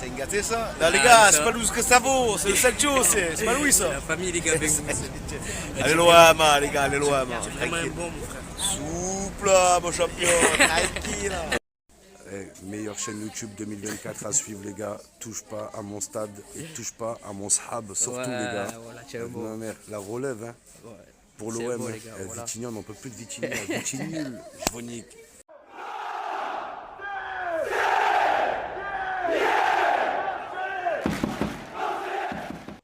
C'est gâté ça. Là les gars, c'est pas Louis que ça vaut, c'est le Salcio, c'est pas Louis ça. La famille, les gars, avec vous. Allez loin, man, les gars, allez loin, man. C'est vraiment un bon, mon frère. Souple là, mon champion, tranquille là. Meilleure chaîne YouTube 2024 à suivre les gars. Touche pas à mon stade et touche pas à mon sahab, surtout les gars. Voilà, tiens, bon. Ma mère, la relève hein. Ouais. Pour C'est l'OM, bon, les gars, voilà. Vitigny, on n'en peut plus de Vitigny. Vitigny nul, je vous nique.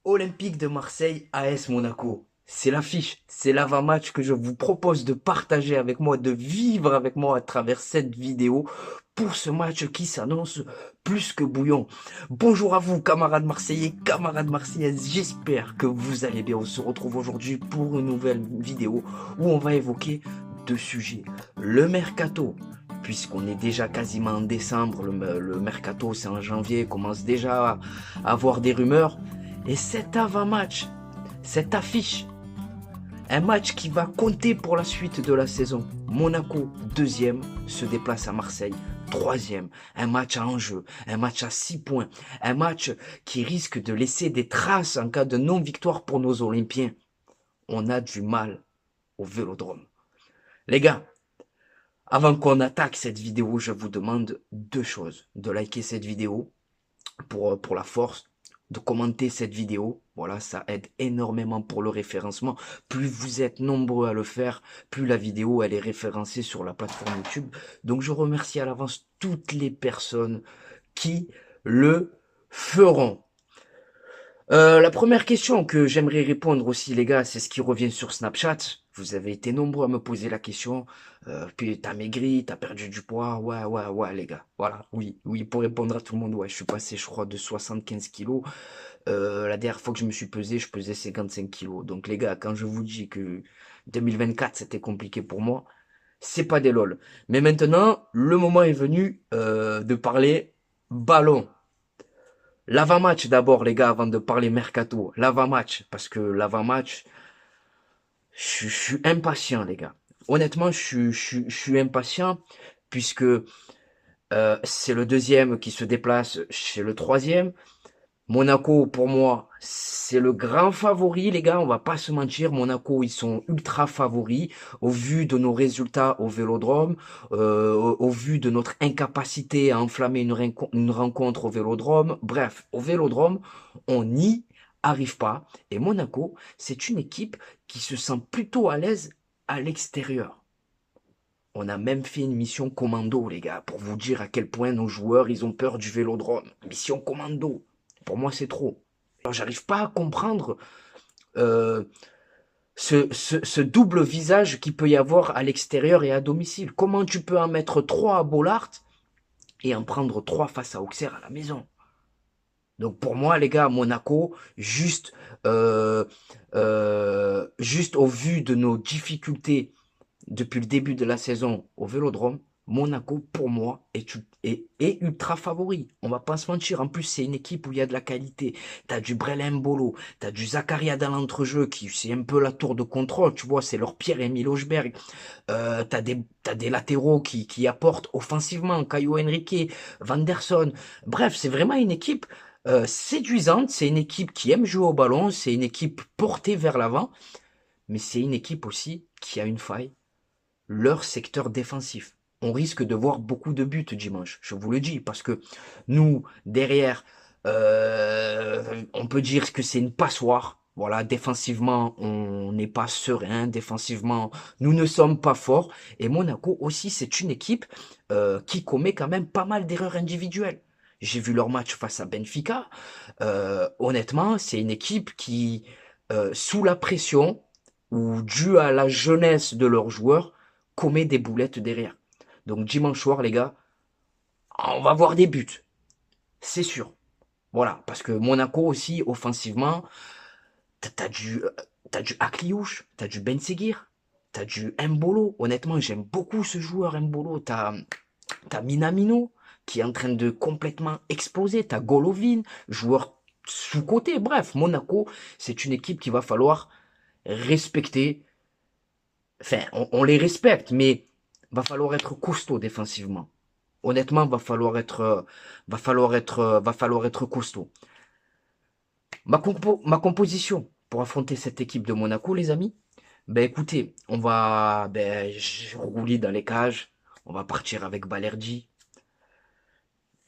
Olympique de Marseille, AS Monaco. C'est l'affiche, c'est l'avant-match que je vous propose de partager avec moi, de vivre avec moi à travers cette vidéo pour ce match qui s'annonce plus que bouillon. Bonjour à vous camarades marseillais, camarades marseillaises, j'espère que vous allez bien. On se retrouve aujourd'hui pour une nouvelle vidéo où on va évoquer deux sujets. Le mercato, puisqu'on est déjà quasiment en décembre, le mercato c'est en janvier, commence déjà à avoir des rumeurs. Et cet avant-match, cette affiche, un match qui va compter pour la suite de la saison. Monaco, deuxième, se déplace à Marseille, troisième. Un match à enjeu, un match à 6 points, un match qui risque de laisser des traces en cas de non-victoire pour nos Olympiens. On a du mal au Vélodrome. Les gars, avant qu'on attaque cette vidéo, je vous demande deux choses. De liker cette vidéo pour la force, de commenter cette vidéo, voilà, ça aide énormément pour le référencement. Plus vous êtes nombreux à le faire, plus la vidéo elle est référencée sur la plateforme YouTube. Donc je remercie à l'avance toutes les personnes qui le feront. La première question que j'aimerais répondre aussi les gars, c'est ce qui revient sur Snapchat. Vous avez été nombreux à me poser la question. Puis t'as maigri, t'as perdu du poids. Ouais les gars. Voilà, oui, pour répondre à tout le monde, ouais, je suis passé je crois de 75 kilos. La dernière fois que je me suis pesé, je pesais 55 kilos. Donc les gars, quand je vous dis que 2024 c'était compliqué pour moi, c'est pas des lol. Mais maintenant, le moment est venu de parler ballon. L'avant-match d'abord, les gars, avant de parler mercato. L'avant-match, parce que l'avant-match, je suis impatient, les gars. Honnêtement, je suis impatient, puisque c'est le deuxième qui se déplace chez le troisième. Monaco, pour moi, c'est le grand favori, les gars, on va pas se mentir. Monaco, ils sont ultra favoris au vu de nos résultats au Vélodrome, au vu de notre incapacité à enflammer une rencontre au Vélodrome. Bref, au Vélodrome, on n'y arrive pas. Et Monaco, c'est une équipe qui se sent plutôt à l'aise à l'extérieur. On a même fait une mission commando, les gars, pour vous dire à quel point nos joueurs, ils ont peur du Vélodrome. Mission commando. Pour moi, c'est trop. Alors, j'arrive pas à comprendre ce double visage qu'il peut y avoir à l'extérieur et à domicile. Comment tu peux en mettre 3 à Bollaert et en prendre 3 face à Auxerre à la maison? Donc pour moi, les gars, Monaco, juste au vu de nos difficultés depuis le début de la saison au Vélodrome, Monaco, pour moi, est ultra favori. On va pas se mentir. En plus, c'est une équipe où il y a de la qualité. T'as du Brelin Mbolo, t'as du Zakaria dans l'entrejeu, qui c'est un peu la tour de contrôle, tu vois, c'est leur Pierre-Emile Hochberg. T'as des latéraux qui apportent offensivement, Caio Henrique, Vanderson. Bref, c'est vraiment une équipe séduisante. C'est une équipe qui aime jouer au ballon. C'est une équipe portée vers l'avant. Mais c'est une équipe aussi qui a une faille. Leur secteur défensif. On risque de voir beaucoup de buts dimanche, je vous le dis, parce que nous, derrière, on peut dire que c'est une passoire. Voilà, défensivement, on n'est pas serein. Défensivement, nous ne sommes pas forts. Et Monaco aussi, c'est une équipe qui commet quand même pas mal d'erreurs individuelles. J'ai vu leur match face à Benfica. Honnêtement, c'est une équipe qui, sous la pression ou dû à la jeunesse de leurs joueurs, commet des boulettes derrière. Donc dimanche soir, les gars, on va voir des buts. C'est sûr. Voilà, parce que Monaco aussi, offensivement, t'as du Akliouche, t'as du Ben Seguir, t'as du Mbolo. Honnêtement, j'aime beaucoup ce joueur Mbolo. T'as Minamino, qui est en train de complètement exploser. T'as Golovin, joueur sous-côté. Bref, Monaco, c'est une équipe qu'il va falloir respecter. Enfin, on les respecte, mais va falloir être costaud défensivement. honnêtement, va falloir être costaud. Ma composition pour affronter cette équipe de Monaco, les amis. Ben écoutez, je roulis dans les cages. On va partir avec Balerdi.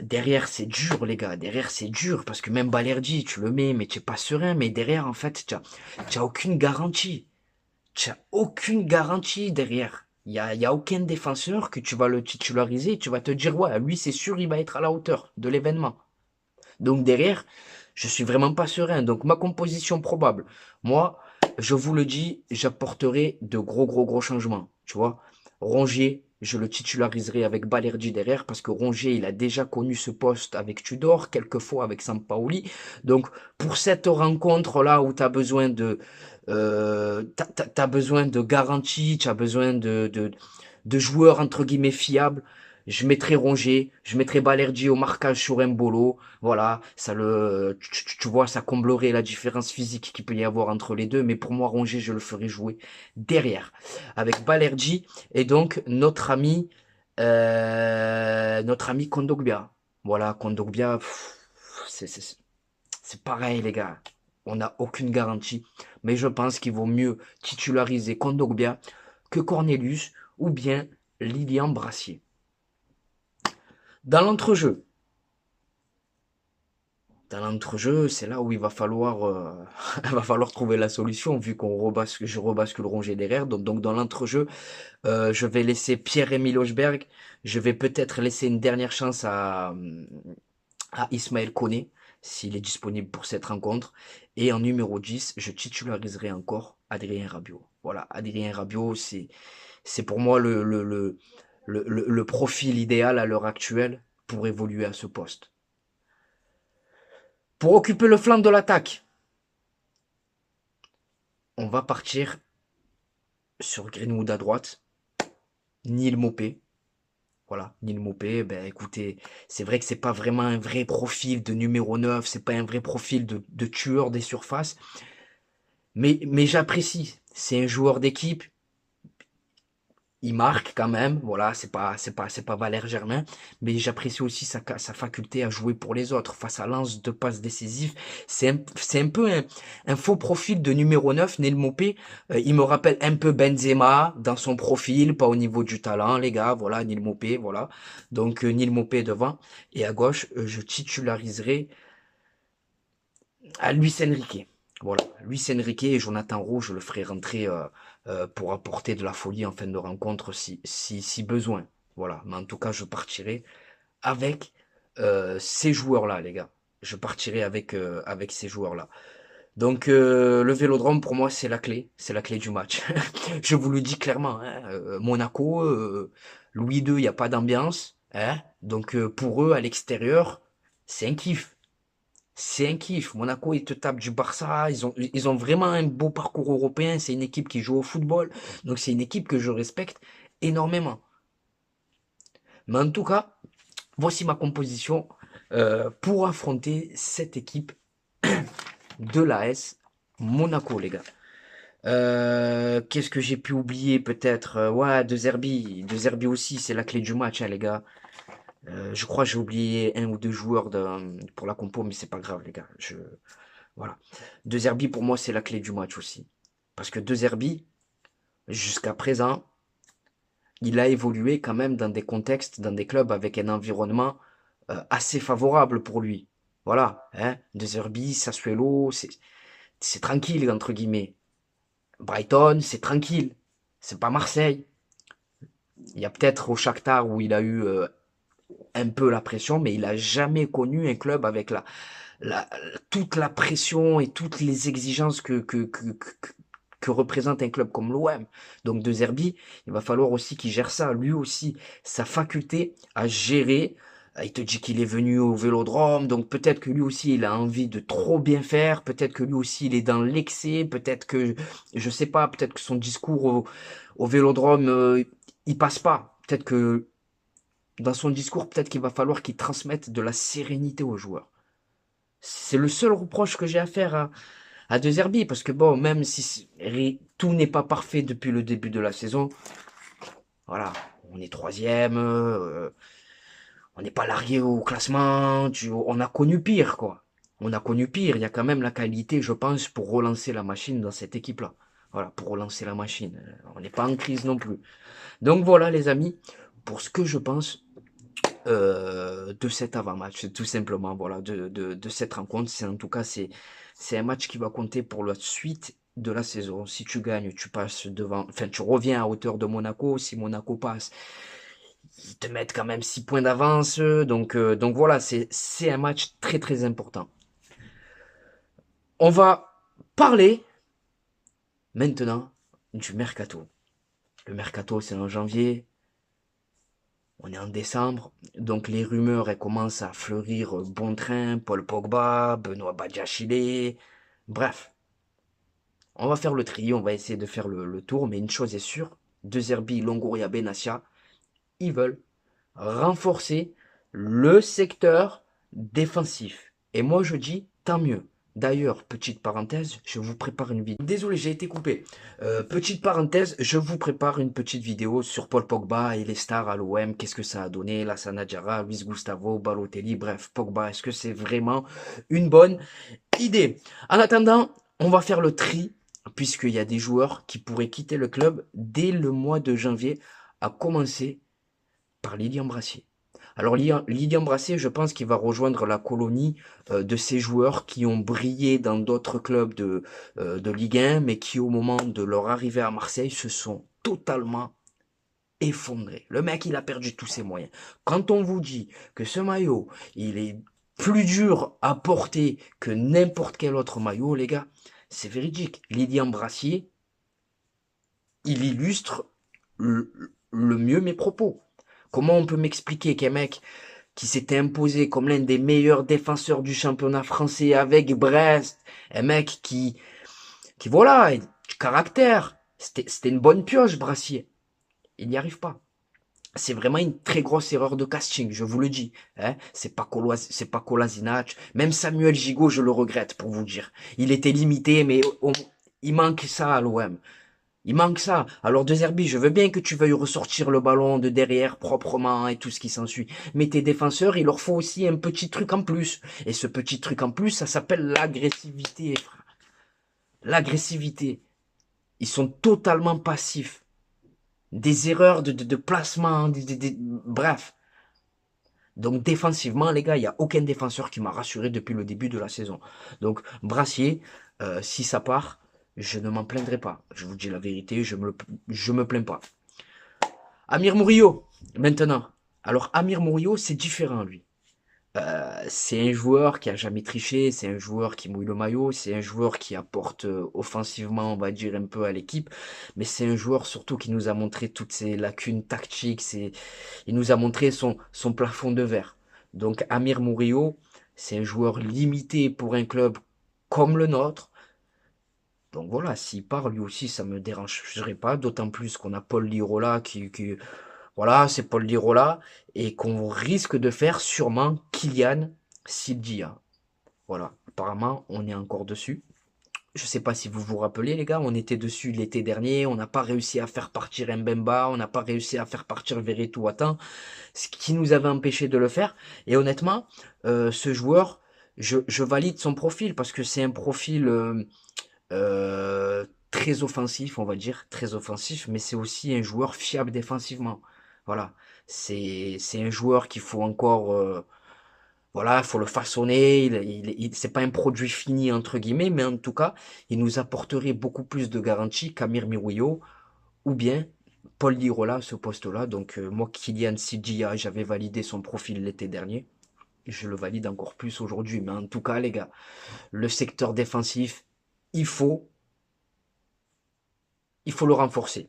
Derrière, c'est dur, les gars. Derrière, c'est dur. Parce que même Balerdi, tu le mets, mais tu n'es pas serein. Mais derrière, en fait, tu as aucune garantie. Tu n'as aucune garantie derrière. Il y a aucun défenseur que tu vas le titulariser. Et tu vas te dire, ouais, lui, c'est sûr, il va être à la hauteur de l'événement. Donc derrière, je suis vraiment pas serein. Donc ma composition probable, moi, je vous le dis, j'apporterai de gros changements. Tu vois, Rongier, je le titulariserai avec Balerdi derrière parce que Rongier, il a déjà connu ce poste avec Tudor, quelquefois avec Sampaoli. Donc pour cette rencontre-là où tu as besoin t'as besoin de garantie, tu as besoin de joueurs entre guillemets fiables. Je mettrai Rongier, je mettrai Balerdi au marquage sur Mbolo. Voilà, tu vois, ça comblerait la différence physique qu'il peut y avoir entre les deux. Mais pour moi, Rongier, je le ferai jouer derrière avec Balerdi et donc notre ami Kondogbia. Voilà, Kondogbia, c'est pareil, les gars. On n'a aucune garantie, mais je pense qu'il vaut mieux titulariser Kondogbia que Cornelius ou bien Lilian Brassier. Dans l'entrejeu, c'est là où il va falloir, va falloir trouver la solution vu je rebascule Rongier derrière. Donc dans l'entrejeu, je vais laisser Pierre-Emile Hochberg. Je vais peut-être laisser une dernière chance à Ismaël Koné s'il est disponible pour cette rencontre. Et en numéro 10, je titulariserai encore Adrien Rabiot. Voilà, Adrien Rabiot, c'est pour moi le profil idéal à l'heure actuelle pour évoluer à ce poste. Pour occuper le flanc de l'attaque, on va partir sur Greenwood à droite, Neil Maupay. Voilà, Neil Maupay, ben écoutez, c'est vrai que c'est pas vraiment un vrai profil de numéro 9, c'est pas un vrai profil de tueur des surfaces, mais j'apprécie. C'est un joueur d'équipe. Il marque quand même, voilà, c'est pas Valère Germain, mais j'apprécie aussi sa faculté à jouer pour les autres. Face à Lens, de passes décisives, c'est un peu un faux profil de numéro 9, Neil Maupay. Il me rappelle un peu Benzema dans son profil, pas au niveau du talent, les gars, voilà, Neil Maupay, voilà. Donc Neil Maupay devant, et à gauche, je titulariserai à Luis Enrique. Voilà, Luis Enrique et Jonathan Roux, je le ferai rentrer pour apporter de la folie en fin de rencontre si besoin. Voilà, mais en tout cas, je partirai avec ces joueurs-là, les gars. Je partirai avec ces joueurs-là. Donc, le Vélodrome, pour moi, c'est la clé du match. Je vous le dis clairement, hein, Monaco, Louis II, il n'y a pas d'ambiance. Hein, donc, pour eux, à l'extérieur, c'est un kiff. C'est un kiff. Monaco, ils te tapent du Barça. Ils ont vraiment un beau parcours européen. C'est une équipe qui joue au football. Donc, c'est une équipe que je respecte énormément. Mais en tout cas, voici ma composition pour affronter cette équipe de l'AS Monaco, les gars. Qu'est-ce que j'ai pu oublier peut-être? Ouais, De Zerbi. De Zerbi aussi, c'est la clé du match, hein, les gars. Je crois que j'ai oublié un ou deux joueurs pour la compo, mais c'est pas grave, les gars. Voilà. De Zerbi, pour moi, c'est la clé du match aussi. Parce que De Zerbi, jusqu'à présent, il a évolué quand même dans des contextes, dans des clubs avec un environnement assez favorable pour lui. Voilà. Hein, De Zerbi, Sassuolo, c'est tranquille, entre guillemets. Brighton, c'est tranquille. C'est pas Marseille. Il y a peut-être au Shakhtar où il a eu un peu la pression, mais il a jamais connu un club avec toute la pression et toutes les exigences que représente un club comme l'OM. Donc De Zerbi, il va falloir aussi qu'il gère ça, lui aussi, sa faculté à gérer. Il te dit qu'il est venu au Vélodrome, donc peut-être que lui aussi il a envie de trop bien faire, peut-être que lui aussi il est dans l'excès, peut-être que, je sais pas, peut-être que son discours au Vélodrome, il passe pas. Peut-être que dans son discours, peut-être qu'il va falloir qu'il transmette de la sérénité aux joueurs. C'est le seul reproche que j'ai à faire à De Zerbi, parce que bon, même si tout n'est pas parfait depuis le début de la saison, voilà, on est troisième, On n'est pas largué au classement, on a connu pire, quoi. On a connu pire. Il y a quand même la qualité, je pense, pour relancer la machine dans cette équipe-là. Voilà, pour relancer la machine. On n'est pas en crise non plus. Donc voilà, les amis, pour ce que je pense de cet avant-match, tout simplement, voilà, de cette rencontre. C'est en tout cas, c'est un match qui va compter pour la suite de la saison. Si tu gagnes, tu passes devant, enfin, tu reviens à hauteur de Monaco. Si Monaco passe, ils te mettent quand même 6 points d'avance. Donc voilà, c'est un match très très important. On va parler maintenant du mercato. Le mercato, c'est en janvier. On est en décembre, donc les rumeurs elles commencent à fleurir bon train, Paul Pogba, Benoît Badiachile, bref. On va faire le tri, on va essayer de faire le tour, mais une chose est sûre, De Zerbi, Longoria, Benassia, ils veulent renforcer le secteur défensif. Et moi je dis tant mieux. D'ailleurs, petite parenthèse, je vous prépare une vidéo. Désolé, j'ai été coupé. Petite parenthèse, je vous prépare une petite vidéo sur Paul Pogba et les stars à l'OM. Qu'est-ce que ça a donné? Lassana Diarra, Luis Gustavo, Balotelli, bref, Pogba. Est-ce que c'est vraiment une bonne idée? En attendant, on va faire le tri, puisqu'il y a des joueurs qui pourraient quitter le club dès le mois de janvier, à commencer par Lilian Brassier. Alors Lilian Brassier, je pense qu'il va rejoindre la colonie de ces joueurs qui ont brillé dans d'autres clubs de Ligue 1, mais qui au moment de leur arrivée à Marseille se sont totalement effondrés. Le mec, il a perdu tous ses moyens. Quand on vous dit que ce maillot, il est plus dur à porter que n'importe quel autre maillot, les gars, c'est véridique. Lilian Brassier, il illustre le mieux mes propos. Comment on peut m'expliquer qu'un mec qui s'était imposé comme l'un des meilleurs défenseur du championnat français avec Brest, un mec qui voilà, du caractère, c'était une bonne pioche, Brassier. Il n'y arrive pas. C'est vraiment une très grosse erreur de casting, je vous le dis. Hein, c'est pas Kolasinac. Même Samuel Gigot, je le regrette pour vous dire. Il était limité, mais il manque ça à l'OM. Il manque ça. Alors De Zerbi, je veux bien que tu veuilles ressortir le ballon de derrière proprement et tout ce qui s'ensuit. Mais tes défenseurs, il leur faut aussi un petit truc en plus. Et ce petit truc en plus, ça s'appelle l'agressivité. L'agressivité. Ils sont totalement passifs. Des erreurs de placement, bref. Donc défensivement, les gars, il n'y a aucun défenseur qui m'a rassuré depuis le début de la saison. Donc Brassier, si ça part, je ne m'en plaindrai pas. Je vous dis la vérité, je me plains pas. Amir Murillo, maintenant. Alors Amir Murillo, c'est différent lui. C'est un joueur qui a jamais triché, c'est un joueur qui mouille le maillot, c'est un joueur qui apporte offensivement, on va dire, un peu à l'équipe, mais c'est un joueur surtout qui nous a montré toutes ses lacunes tactiques, il nous a montré son plafond de verre. Donc Amir Murillo, c'est un joueur limité pour un club comme le nôtre. Donc voilà, s'il part lui aussi, ça me dérangerait pas, d'autant plus qu'on a Paul Lirola voilà, c'est Paul Lirola, et qu'on risque de faire sûrement Kylian Sildia. Voilà, apparemment, on est encore dessus. Je sais pas si vous vous rappelez, les gars, on était dessus l'été dernier, on n'a pas réussi à faire partir Mbemba, on n'a pas réussi à faire partir Verretou à temps, ce qui nous avait empêché de le faire. Et honnêtement, ce joueur, je valide son profil, parce que c'est un profil très offensif, on va dire, très offensif, mais c'est aussi un joueur fiable défensivement. Voilà, c'est un joueur qu'il faut encore, voilà, il faut le façonner. C'est pas un produit fini entre guillemets, mais en tout cas, il nous apporterait beaucoup plus de garanties qu'Amir Mirouillo ou bien Paul Lirola à ce poste-là. Donc moi, Kylian Sidia, j'avais validé son profil l'été dernier. Je le valide encore plus aujourd'hui. Mais en tout cas, les gars, le secteur défensif, il faut le renforcer.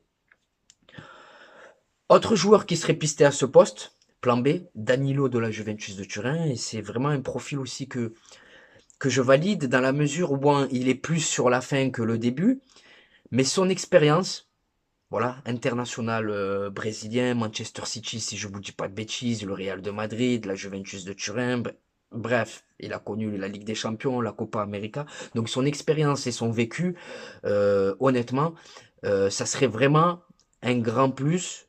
Autre joueur qui serait pisté à ce poste, plan B, Danilo de la Juventus de Turin, et c'est vraiment un profil aussi que je valide dans la mesure où bon, il est plus sur la fin que le début, mais son expérience, voilà, international brésilien, Manchester City, si je vous dis pas de bêtises, le Real de Madrid, la Juventus de Turin, bref, il a connu la Ligue des Champions, la Copa América, donc son expérience et son vécu, honnêtement, ça serait vraiment un grand plus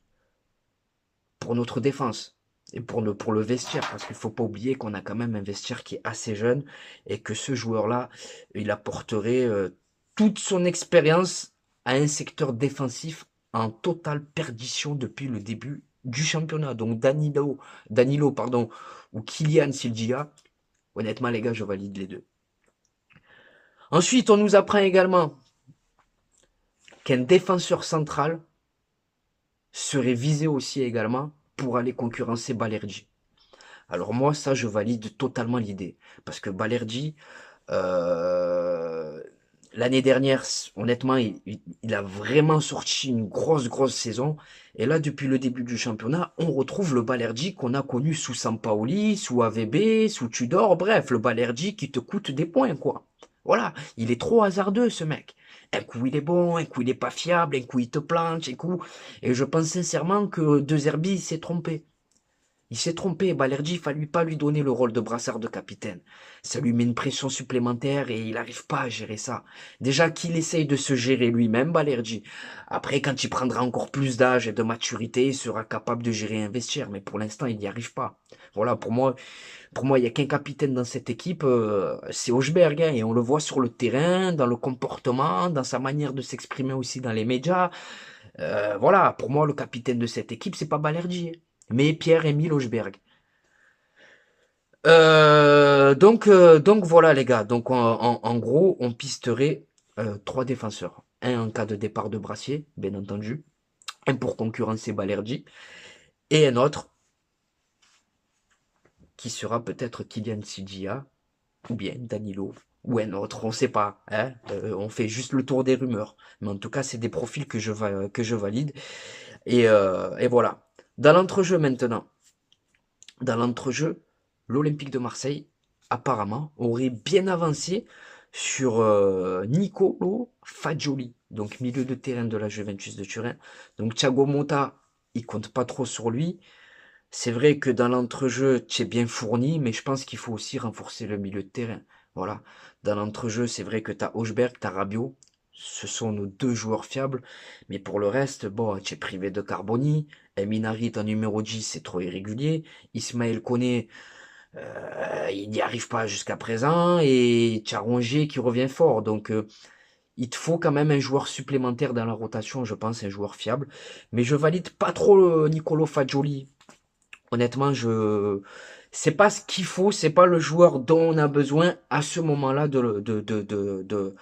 pour notre défense. et pour le vestiaire, parce qu'il faut pas oublier qu'on a quand même un vestiaire qui est assez jeune et que ce joueur-là, il apporterait toute son expérience à un secteur défensif en totale perdition depuis le début du championnat. Donc Danilo, pardon, ou Kylian Sildia, honnêtement les gars, je valide les deux. Ensuite, on nous apprend également qu'un défenseur central serait visé aussi également pour aller concurrencer Balerdi. Alors moi, ça, je valide totalement l'idée. Parce que Balerdi, euh, l'année dernière, honnêtement, il a vraiment sorti une grosse saison. Et là, depuis le début du championnat, on retrouve le Balerdi qu'on a connu sous Sampaoli, sous AVB, sous Tudor. Bref, le Balerdi qui te coûte des points, quoi. Voilà, il est trop hasardeux, ce mec. Un coup, il est bon, un coup, il est pas fiable, un coup, il te planche, un coup... Et je pense sincèrement que De Zerbi, il s'est trompé. Il s'est trompé, Balerdi, il fallait pas lui donner le rôle de brassard de capitaine. Ça lui met une pression supplémentaire et il n'arrive pas à gérer ça. Déjà qu'il essaye de se gérer lui-même, Balerdi. Après, quand il prendra encore plus d'âge et de maturité, il sera capable de gérer un vestiaire. Mais pour l'instant, il n'y arrive pas. Voilà, pour moi, il n'y a qu'un capitaine dans cette équipe, c'est Hochberg, hein, et on le voit sur le terrain, dans le comportement, dans sa manière de s'exprimer aussi dans les médias. Voilà, pour moi, le capitaine de cette équipe, c'est pas Balerdi, hein, mais Pierre-Emile Hochberg. Donc voilà les gars, donc en gros, on pisterait trois défenseurs. Un en cas de départ de Brassier, bien entendu, un pour concurrencer Balerdi, et un autre qui sera peut-être Kylian Sidia, ou bien Danilo, ou un autre, on sait pas, hein, on fait juste le tour des rumeurs. Mais en tout cas, c'est des profils que je valide. Et voilà. Dans l'entrejeu maintenant, dans l'entrejeu, l'Olympique de Marseille, apparemment, aurait bien avancé sur Nicolo Fagioli, donc milieu de terrain de la Juventus de Turin. Donc Thiago Motta, il compte pas trop sur lui. C'est vrai que dans l'entrejeu, tu es bien fourni, mais je pense qu'il faut aussi renforcer le milieu de terrain. Voilà. Dans l'entrejeu, c'est vrai que tu as Hochberg, tu as Rabiot. Ce sont nos deux joueurs fiables. Mais pour le reste, bon, tu es privé de Carboni. Eminari, ton numéro 10, c'est trop irrégulier. Ismaël Koné, il n'y arrive pas jusqu'à présent. Et tu as Rongier qui revient fort. Donc, il te faut quand même un joueur supplémentaire dans la rotation, je pense, un joueur fiable. Mais je valide pas trop Nicolo Fagioli. Honnêtement, c'est pas ce qu'il faut, c'est pas le joueur dont on a besoin à ce moment-là de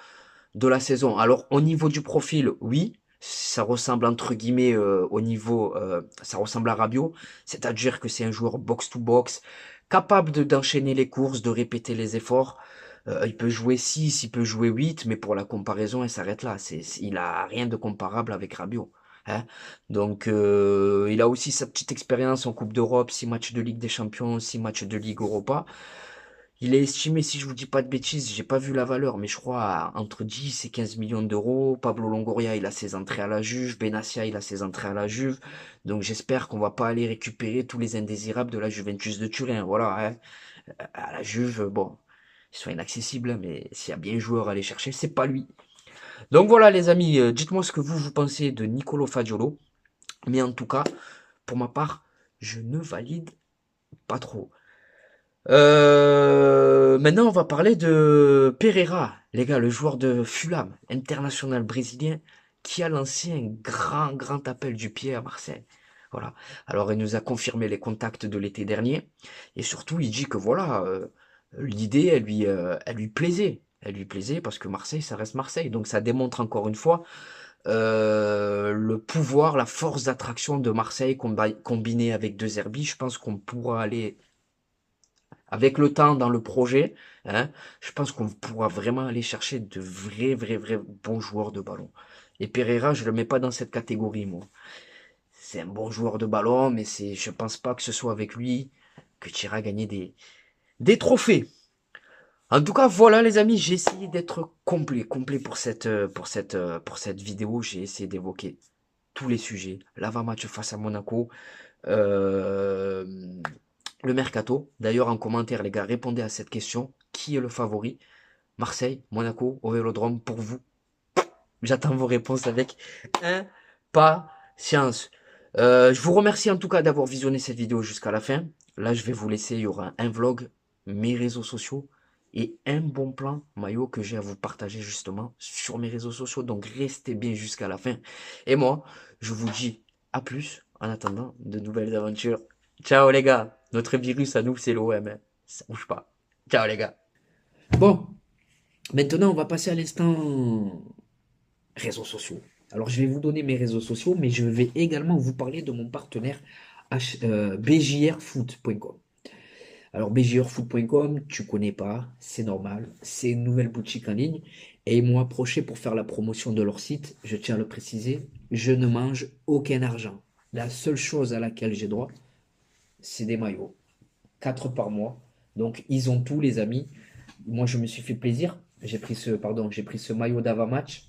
la saison. Alors, au niveau du profil, oui, ça ressemble entre guillemets au niveau, ça ressemble à Rabiot, c'est-à-dire que c'est un joueur box-to-box, capable d'enchaîner les courses, de répéter les efforts. Il peut jouer 6, il peut jouer 8, mais pour la comparaison, elle s'arrête là. Il a rien de comparable avec Rabiot. Hein. Donc, il a aussi sa petite expérience en Coupe d'Europe, 6 matchs de Ligue des Champions, 6 matchs de Ligue Europa. Il est estimé, si je vous dis pas de bêtises, j'ai pas vu la valeur, mais je crois entre 10 et 15 millions d'euros. Pablo Longoria, il a ses entrées à la Juve. Benassia, il a ses entrées à la Juve. Donc j'espère qu'on va pas aller récupérer tous les indésirables de la Juventus de Turin. Voilà, hein. À la Juve, bon, ils sont inaccessibles, hein, mais s'il y a bien un joueur à aller chercher, c'est pas lui. Donc voilà les amis, dites-moi ce que vous pensez de Nicolo Fagiolo. Mais en tout cas, pour ma part, je ne valide pas trop. Maintenant, on va parler de Pereira, les gars, le joueur de Fulham, international brésilien, qui a lancé un grand appel du pied à Marseille. Voilà. Alors, il nous a confirmé les contacts de l'été dernier, et surtout, il dit que voilà, l'idée, elle lui plaisait. Elle lui plaisait parce que Marseille, ça reste Marseille. Donc, ça démontre encore une fois le pouvoir, la force d'attraction de Marseille combiné avec De Zerbi. Je pense qu'on pourra aller avec le temps dans le projet, hein, je pense qu'on pourra vraiment aller chercher de vrais bons joueurs de ballon. Et Pereira, je le mets pas dans cette catégorie, moi. C'est un bon joueur de ballon, mais je pense pas que ce soit avec lui que tu iras gagner des trophées. En tout cas, voilà les amis, j'ai essayé d'être complet pour cette vidéo. J'ai essayé d'évoquer tous les sujets. L'avant-match face à Monaco, euh, le mercato. D'ailleurs, en commentaire, les gars, répondez à cette question. Qui est le favori? Marseille, Monaco, au Vélodrome, pour vous? J'attends vos réponses avec impatience. Je vous remercie en tout cas d'avoir visionné cette vidéo jusqu'à la fin. Là, je vais vous laisser, il y aura un vlog, mes réseaux sociaux et un bon plan maillot que j'ai à vous partager justement sur mes réseaux sociaux. Donc, restez bien jusqu'à la fin. Et moi, je vous dis à plus en attendant de nouvelles aventures. Ciao les gars. Notre virus à nous, c'est l'OM. Hein. Ça bouge pas. Ciao les gars. Bon, maintenant, on va passer à l'instant réseaux sociaux. Alors, je vais vous donner mes réseaux sociaux, mais je vais également vous parler de mon partenaire bjrfoot.com. Alors, bjrfoot.com, tu connais pas, c'est normal, c'est une nouvelle boutique en ligne et ils m'ont approché pour faire la promotion de leur site. Je tiens à le préciser, je ne mange aucun argent. La seule chose à laquelle j'ai droit, c'est des maillots. 4 par mois. Donc, ils ont tout, les amis. Moi, je me suis fait plaisir. J'ai pris ce maillot d'avant-match.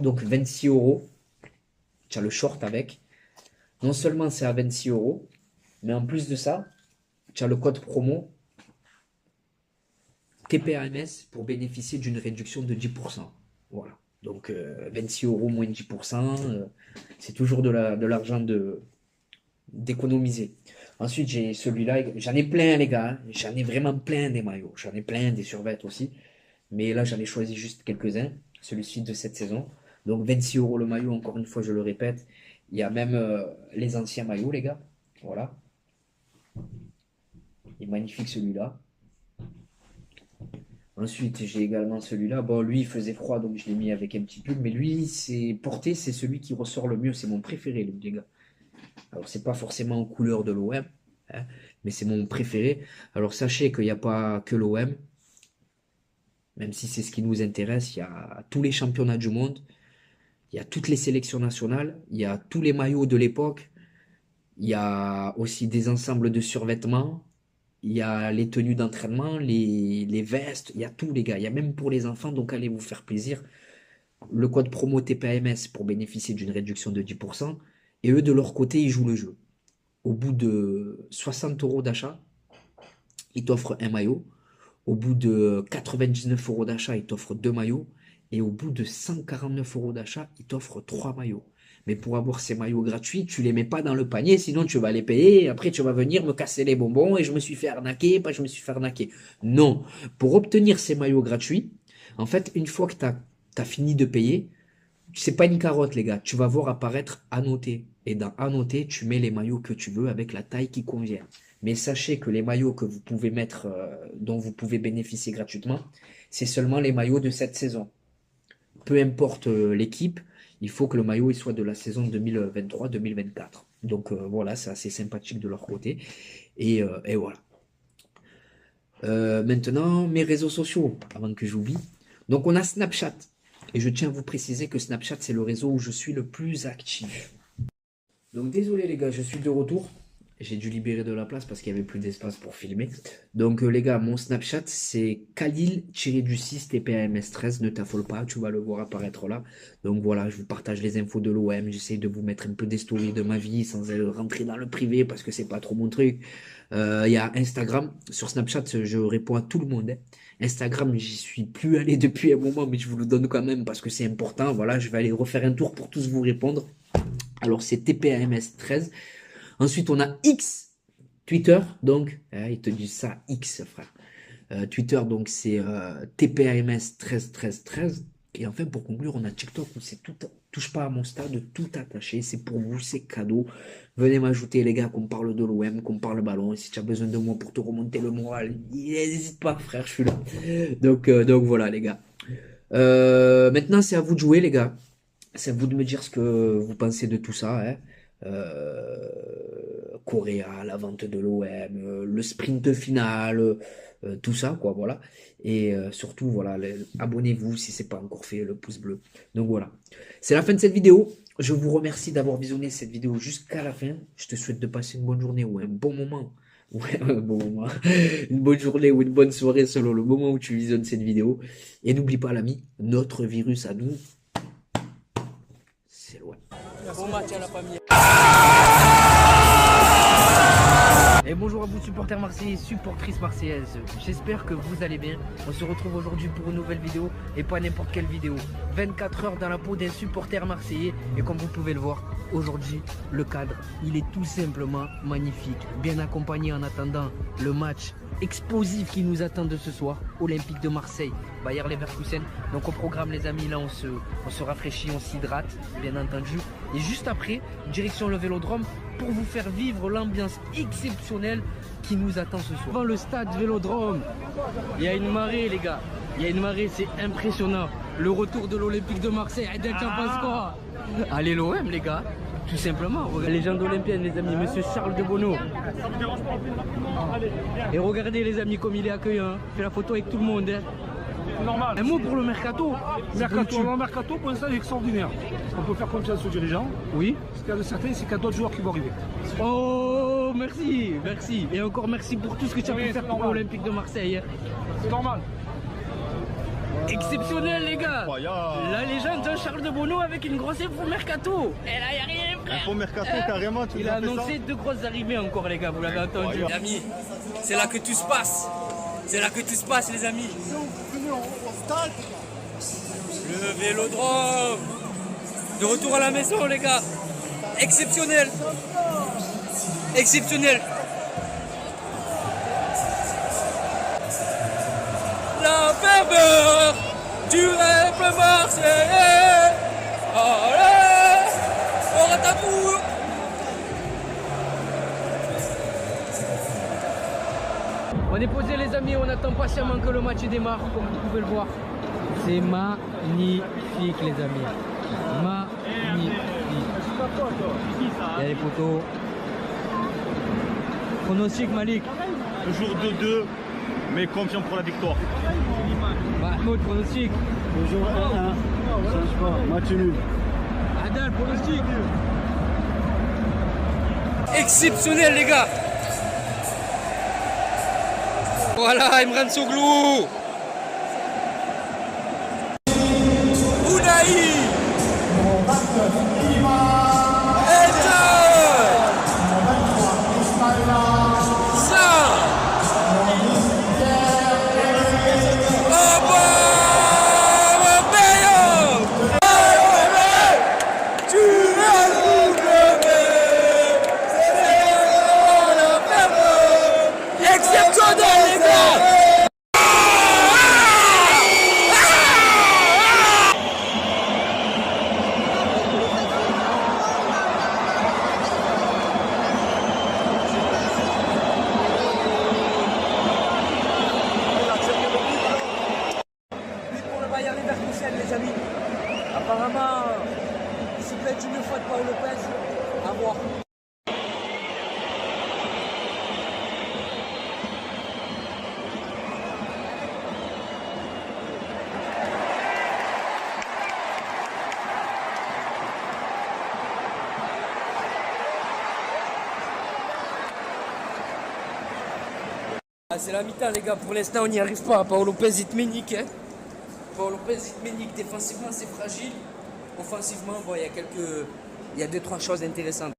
Donc 26 euros, tu as le short avec. Non seulement c'est à 26 euros, mais en plus de ça, tu as le code promo TPAMS pour bénéficier d'une réduction de 10%. Voilà. Donc 26 euros moins 10%, c'est toujours de l'argent d'économiser. Ensuite, j'ai celui-là, j'en ai plein les gars, hein. J'en ai vraiment plein des maillots, j'en ai plein des survêtements aussi. Mais là, j'en ai choisi juste quelques-uns, celui-ci de cette saison. Donc 26 euros le maillot, encore une fois, je le répète. Il y a même les anciens maillots, les gars. Voilà. Il est magnifique celui-là. Ensuite, j'ai également celui-là. Bon, lui, il faisait froid, donc je l'ai mis avec un petit pull. Mais lui, c'est celui qui ressort le mieux. C'est mon préféré, lui, les gars. Alors, c'est pas forcément en couleur de l'OM, hein, mais c'est mon préféré. Alors, sachez qu'il n'y a pas que l'OM. Même si c'est ce qui nous intéresse, il y a tous les championnats du monde. Il y a toutes les sélections nationales, il y a tous les maillots de l'époque, il y a aussi des ensembles de survêtements, il y a les tenues d'entraînement, les vestes, il y a tout les gars, il y a même pour les enfants, donc allez vous faire plaisir. Le code promo TPAMS pour bénéficier d'une réduction de 10%, et eux de leur côté ils jouent le jeu. Au bout de 60 euros d'achat, ils t'offrent un maillot, au bout de 99 euros d'achat, ils t'offrent 2 maillots, et au bout de 149 euros d'achat, ils t'offrent 3 maillots. Mais pour avoir ces maillots gratuits, tu les mets pas dans le panier, sinon tu vas les payer, et après tu vas venir me casser les bonbons, et je me suis fait arnaquer, pas je me suis fait arnaquer. Non, pour obtenir ces maillots gratuits, en fait, une fois que tu as fini de payer, c'est pas une carotte les gars, tu vas voir apparaître annoté. Et dans annoté, tu mets les maillots que tu veux avec la taille qui convient. Mais sachez que les maillots que vous pouvez mettre, dont vous pouvez bénéficier gratuitement, c'est seulement les maillots de cette saison. Peu importe l'équipe, il faut que le maillot il soit de la saison 2023-2024. Donc voilà, c'est assez sympathique de leur côté. Et voilà. Maintenant, mes réseaux sociaux, avant que j'oublie. Donc on a Snapchat. Et je tiens à vous préciser que Snapchat, c'est le réseau où je suis le plus actif. Donc désolé les gars, je suis de retour. J'ai dû libérer de la place parce qu'il n'y avait plus d'espace pour filmer. Donc les gars, mon Snapchat c'est Khalil-6 TPAMS13. Ne t'affole pas, tu vas le voir apparaître là. Donc voilà, je vous partage les infos de l'OM. J'essaie de vous mettre un peu des stories de ma vie sans rentrer dans le privé parce que c'est pas trop mon truc. Il y a Instagram. Sur Snapchat, je réponds à tout le monde. Hein. Instagram, j'y suis plus allé depuis un moment, mais je vous le donne quand même parce que c'est important. Voilà, je vais aller refaire un tour pour tous vous répondre. Alors c'est TPAMS13. Ensuite, on a X, Twitter, donc, ils te disent ça, X, frère. Twitter, donc, c'est TPAMS 131313. Et enfin, pour conclure, on a TikTok où c'est tout, touche pas à mon stade, tout attaché, c'est pour vous, c'est cadeau. Venez m'ajouter, les gars, qu'on parle de l'OM, qu'on parle ballon. Et si tu as besoin de moi pour te remonter le moral, n'hésite pas, frère, je suis là. Donc voilà, les gars. Maintenant, c'est à vous de jouer, les gars. C'est à vous de me dire ce que vous pensez de tout ça, hein. Correa, la vente de l'OM, le sprint final, tout ça, quoi, voilà. Et surtout, voilà, abonnez-vous si c'est pas encore fait, le pouce bleu. Donc voilà, c'est la fin de cette vidéo. Je vous remercie d'avoir visionné cette vidéo jusqu'à la fin. Je te souhaite de passer une bonne journée ou un bon moment. Ouais, un bon moment. Une bonne journée ou une bonne soirée selon le moment où tu visionnes cette vidéo. Et n'oublie pas, l'ami, notre virus à nous, c'est loin. Bon match à la famille. Et bonjour à vous supporters marseillais, supportrices marseillaises. J'espère que vous allez bien. On se retrouve aujourd'hui pour une nouvelle vidéo et pas n'importe quelle vidéo. 24 heures dans la peau d'un supporter marseillais et comme vous pouvez le voir, aujourd'hui le cadre, il est tout simplement magnifique. Bien accompagné en attendant le match explosif qui nous attend de ce soir. Olympique de Marseille, Bayer Leverkusen. Donc au programme les amis, là on se rafraîchit, on s'hydrate bien entendu. Et juste après, direction le Vélodrome pour vous faire vivre l'ambiance exceptionnelle qui nous attend ce soir. Devant le stade Vélodrome, il y a une marée les gars. Il y a une marée, c'est impressionnant. Le retour de l'Olympique de Marseille. Adel, t'en penses quoi? Allez l'OM les gars, tout simplement. Légende olympienne les amis, monsieur Charles de Bonneau. Et regardez les amis comme il est accueillant. Fait la photo avec tout le monde. Hein. Normal. Un mot pour le mercato. Le mercato, pour l'instant, est extraordinaire. On peut faire confiance aux dirigeants. Oui. Ce qu'il y a de certain, c'est qu'il y a d'autres joueurs qui vont arriver. Oh, merci, merci. Et encore merci pour tout ce que tu as pu faire pour l'Olympique de Marseille. C'est normal. Exceptionnel les gars. La légende de Charles de Bonneau avec une grosse info mercato. Et là, il n'y a rien frère. Info mercato carrément, tu Il a annoncé 2 grosses arrivées encore les gars, vous l'avez entendu. Les amis, c'est là que tout se passe. C'est là que tout se passe, les amis. Le Vélodrome. De retour à la maison, les gars. Exceptionnel. Exceptionnel. La ferveur du rêve marseillais. Allez, on rataboue. On est posé les amis, on attend patiemment que le match démarre, comme vous pouvez le voir. C'est magnifique les amis. Magnifique. Il y a les photos. Pronostic Malik. Toujours 2-2, mais confiant pour la victoire. Mahmoud, pronostic. Toujours 1-1, change pas, match nul. Adel, pronostic. Exceptionnel, les gars. Voilà, Imran Soglou. Ounaï. Les amis, apparemment, c'est peut-être une faute de Paul Lopez, à voir. C'est la mi-temps les gars, pour l'instant on n'y arrive pas, Paul Lopez il te met nique, hein. Paul Lopez il te met nique, défensivement c'est fragile, offensivement bon il y a 2-3 choses intéressantes.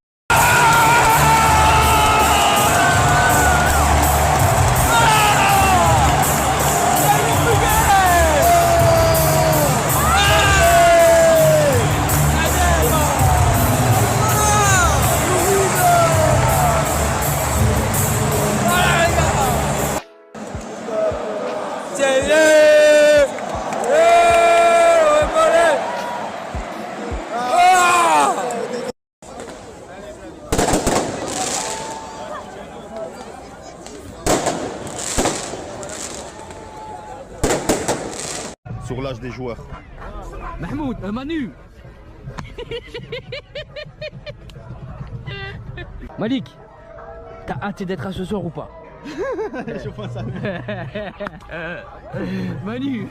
Sur l'âge des joueurs. Mahmoud, Manu. Malik, t'as hâte d'être à ce soir ou pas? Je pense à Manu.